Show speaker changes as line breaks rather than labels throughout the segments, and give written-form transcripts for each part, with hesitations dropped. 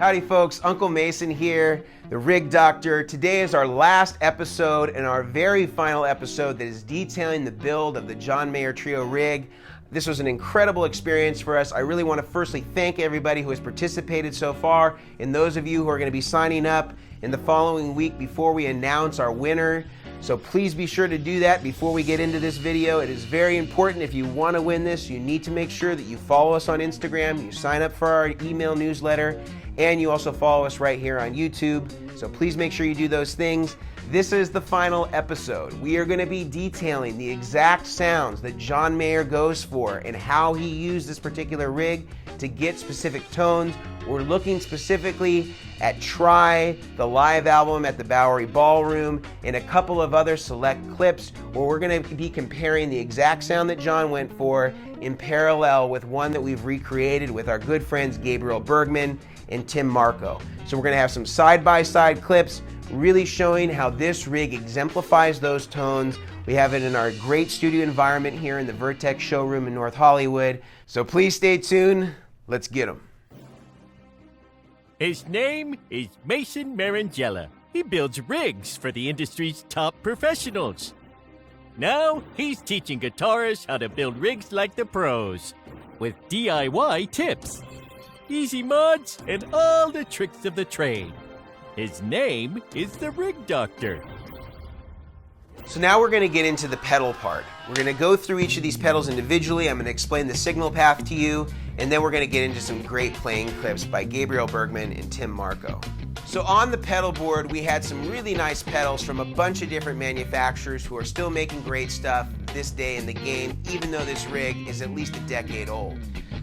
Howdy folks, Uncle Mason here, the Rig Doctor. Today is our last episode and our very final episode that is detailing the build of the John Mayer Trio rig. This was an incredible experience for us. I really want to firstly thank everybody who has participated so far and those of you who are going to be signing up in the following week before we announce our winner. So please be sure to do that before we get into this video. It is very important. If you want to win this, you need to make sure that you follow us on Instagram, you sign up for our email newsletter, and you also follow us right here on YouTube. So please make sure you do those things. This is the final episode. We are going to be detailing the exact sounds that John Mayer goes for and how he used this particular rig to get specific tones. We're looking specifically at Try, the live album at the Bowery Ballroom, and a couple of other select clips where we're going to be comparing the exact sound that John went for in parallel with one that we've recreated with our good friends Gabriel Bergman and Tim Marco. So we're going to have some side-by-side clips really showing how this rig exemplifies those tones. We have it in our great studio environment here in the Vertex showroom in North Hollywood. So please stay tuned. Let's get them.
His name is Mason Marangella. He builds rigs for the industry's top professionals. Now he's teaching guitarists how to build rigs like the pros with DIY tips, easy mods, and all the tricks of the trade. His name is the Rig Doctor.
So now we're going to get into the pedal part. We're going to go through each of these pedals individually. I'm going to explain the signal path to you, and then we're going to get into some great playing clips by Gabriel Bergman and Tim Marco. So on the pedal board, we had some really nice pedals from a bunch of different manufacturers who are still making great stuff this day in the game, even though this rig is at least a decade old.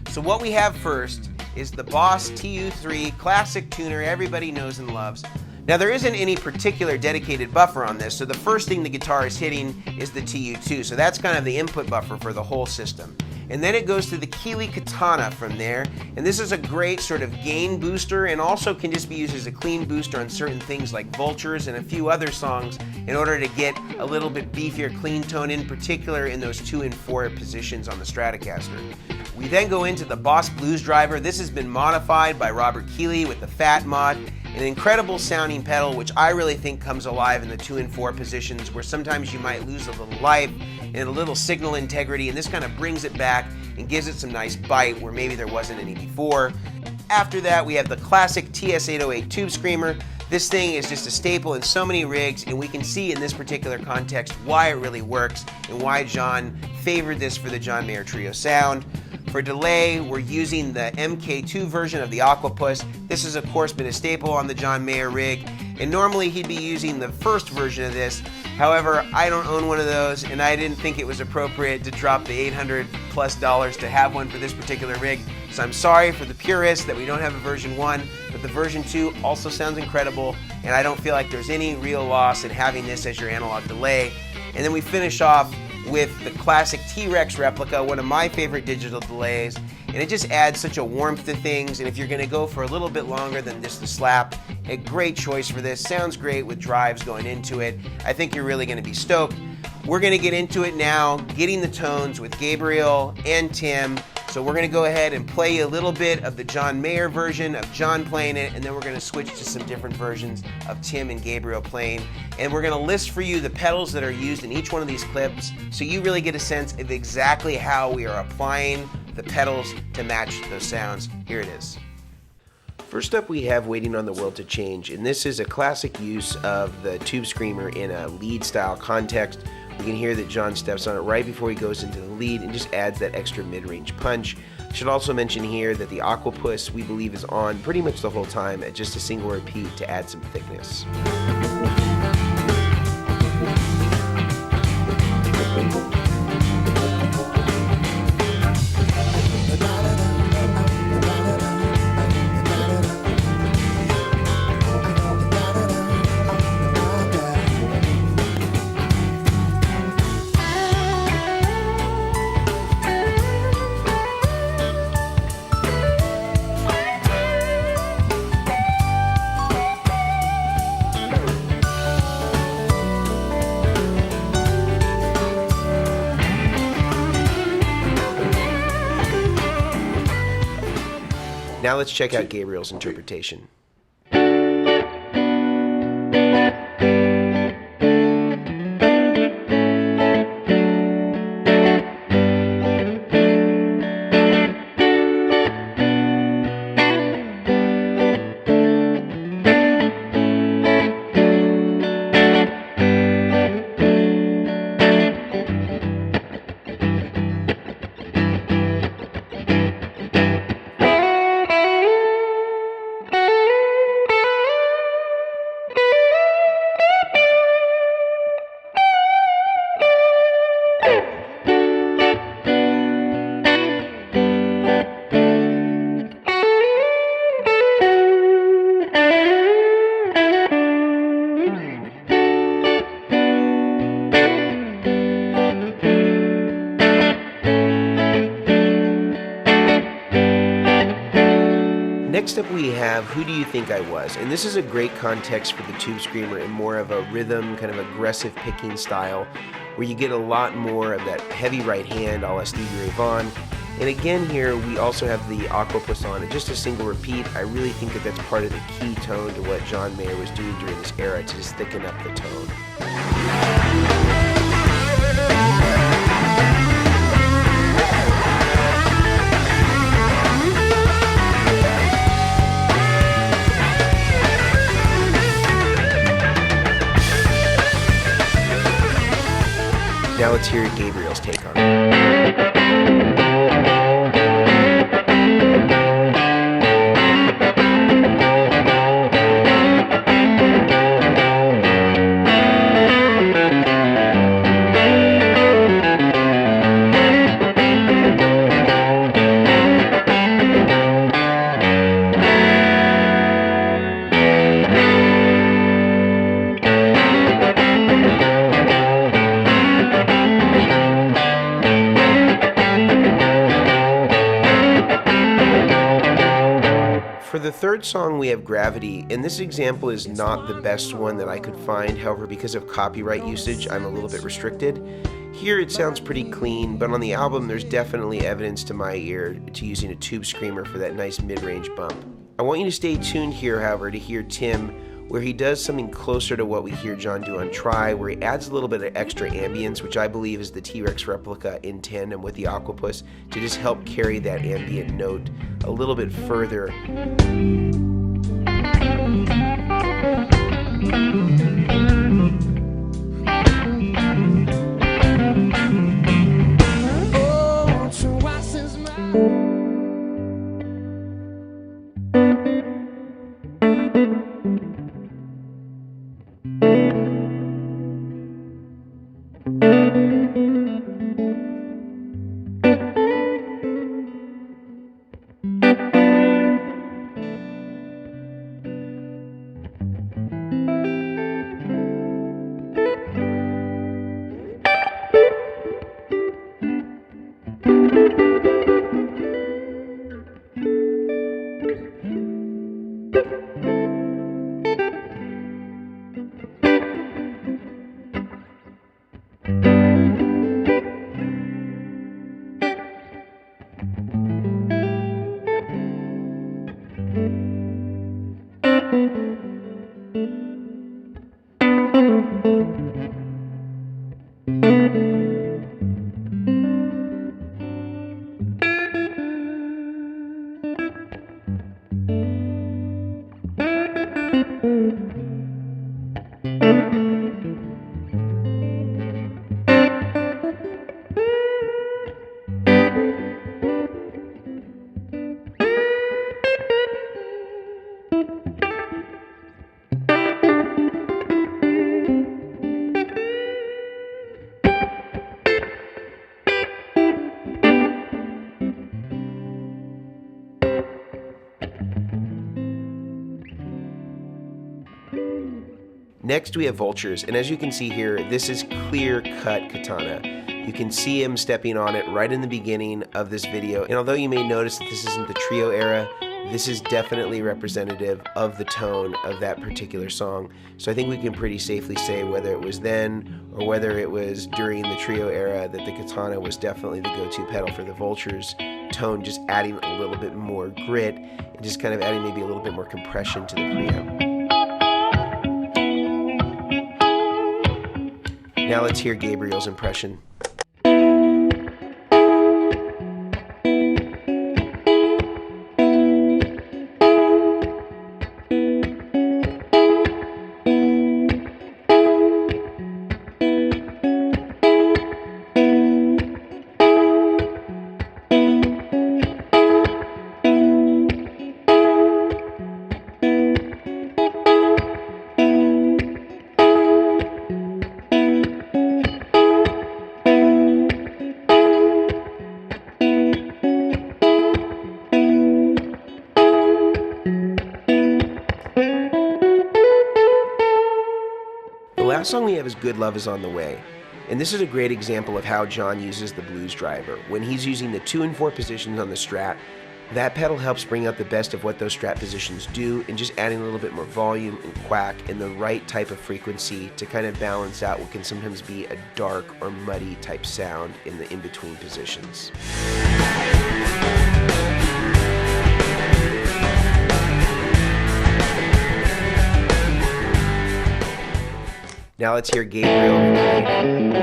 So what we have first is the Boss TU3 classic tuner everybody knows and loves. Now there isn't any particular dedicated buffer on this, so the first thing the guitar is hitting is the TU2, so that's kind of the input buffer for the whole system. And then it goes to the Keeley Katana from there, and this is a great sort of gain booster and also can just be used as a clean booster on certain things like Vultures and a few other songs in order to get a little bit beefier clean tone, in particular in those 2 and 4 positions on the Stratocaster. We then go into the Boss Blues Driver. This has been modified by Robert Keeley with the Fat mod. An incredible sounding pedal, which I really think comes alive in the 2 and 4 positions where sometimes you might lose a little life and a little signal integrity, and this kind of brings it back and gives it some nice bite where maybe there wasn't any before. After that, we have the classic TS-808 Tube Screamer. This thing is just a staple in so many rigs, and we can see in this particular context why it really works and why John favored this for the John Mayer Trio sound. For delay, we're using the MK2 version of the Aquapus. This has of course been a staple on the John Mayer rig, and normally he'd be using the first version of this. However, I don't own one of those, and I didn't think it was appropriate to drop the $800+ to have one for this particular rig. So I'm sorry for the purists that we don't have a version 1, but the version 2 also sounds incredible, and I don't feel like there's any real loss in having this as your analog delay. And then we finish off with the classic T-Rex replica, one of my favorite digital delays, and it just adds such a warmth to things. And if you're going to go for a little bit longer than just the slap, a great choice for this. Sounds great with drives going into it. I think you're really going to be stoked. We're going to get into it now, getting the tones with Gabriel and Tim. So we're going to go ahead and play you a little bit of the John Mayer version of John playing it, and then we're going to switch to some different versions of Tim and Gabriel playing. And we're going to list for you the pedals that are used in each one of these clips so you really get a sense of exactly how we are applying the pedals to match those sounds. Here it is. First up, we have Waiting on the World to Change, and this is a classic use of the Tube Screamer in a lead style context. You can hear that John steps on it right before he goes into the lead and just adds that extra mid-range punch. I should also mention here that the Aquapus, we believe, is on pretty much the whole time at just a single repeat to add some thickness. Now let's check out Gabriel's interpretation. Next up we have Who Do You Think I Was? And this is a great context for the Tube Screamer in more of a rhythm, kind of aggressive picking style, where you get a lot more of that heavy right hand a la Stevie Ray Vaughan. And again here we also have the aquapus on it, just a single repeat. I really think that that's part of the key tone to what John Mayer was doing during this era, to just thicken up the tone. Now let's hear Gabriel's take on it. For the third song we have Gravity, and this example is not the best one that I could find. However, because of copyright usage, I'm a little bit restricted. Here it sounds pretty clean, but on the album there's definitely evidence to my ear to using a Tube Screamer for that nice mid-range bump. I want you to stay tuned here, however, to hear Tim, where he does something closer to what we hear John do on Try, where he adds a little bit of extra ambience, which I believe is the T-Rex replica in tandem with the Aquapus, to just help carry that ambient note a little bit further. Next we have Vultures, and as you can see here, this is clear-cut katana. You can see him stepping on it right in the beginning of this video, and although you may notice that this isn't the trio era, this is definitely representative of the tone of that particular song. So I think we can pretty safely say, whether it was then or whether it was during the trio era, that the katana was definitely the go-to pedal for the Vultures. tone, just adding a little bit more grit and just kind of adding maybe a little bit more compression to the preamp. Now let's hear Gabriel's impression. The last song we have is Good Love Is On The Way, and this is a great example of how John uses the blues driver. When he's using the 2 and 4 positions on the Strat, that pedal helps bring out the best of what those Strat positions do, and just adding a little bit more volume and quack and the right type of frequency to kind of balance out what can sometimes be a dark or muddy type sound in the in-between positions. Now let's hear Gabriel.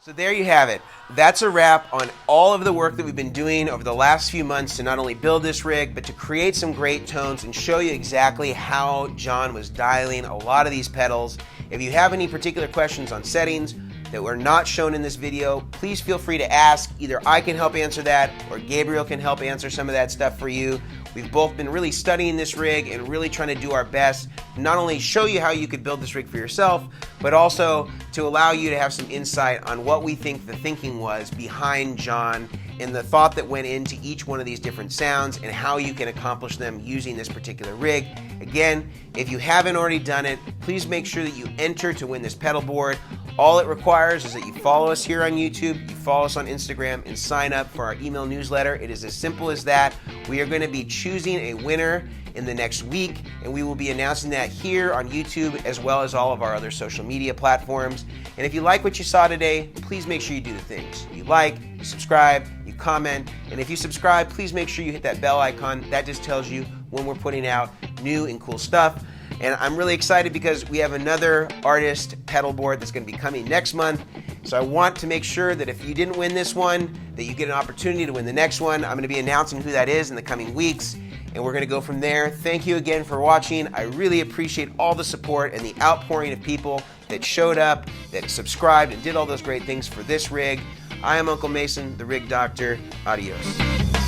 So there you have it. That's a wrap on all of the work that we've been doing over the last few months to not only build this rig, but to create some great tones and show you exactly how John was dialing a lot of these pedals. If you have any particular questions on settings that were not shown in this video, please feel free to ask. Either I can help answer that or Gabriel can help answer some of that stuff for you. We've both been really studying this rig and really trying to do our best to not only show you how you could build this rig for yourself, but also to allow you to have some insight on what we think the thinking was behind John and the thought that went into each one of these different sounds and how you can accomplish them using this particular rig. Again, if you haven't already done it, please make sure that you enter to win this pedal board. All it requires is that you follow us here on YouTube, you follow us on Instagram, and sign up for our email newsletter. It is as simple as that. We are going to be choosing a winner in the next week, and we will be announcing that here on YouTube as well as all of our other social media platforms. And if you like what you saw today, please make sure you do the things. You like, you subscribe, you comment, and if you subscribe, please make sure you hit that bell icon. That just tells you when we're putting out new and cool stuff. And I'm really excited because we have another artist pedal board that's going to be coming next month. So I want to make sure that if you didn't win this one, that you get an opportunity to win the next one. I'm going to be announcing who that is in the coming weeks, and we're going to go from there. Thank you again for watching. I really appreciate all the support and the outpouring of people that showed up, that subscribed, and did all those great things for this rig. I am Uncle Mason, the Rig Doctor. Adios.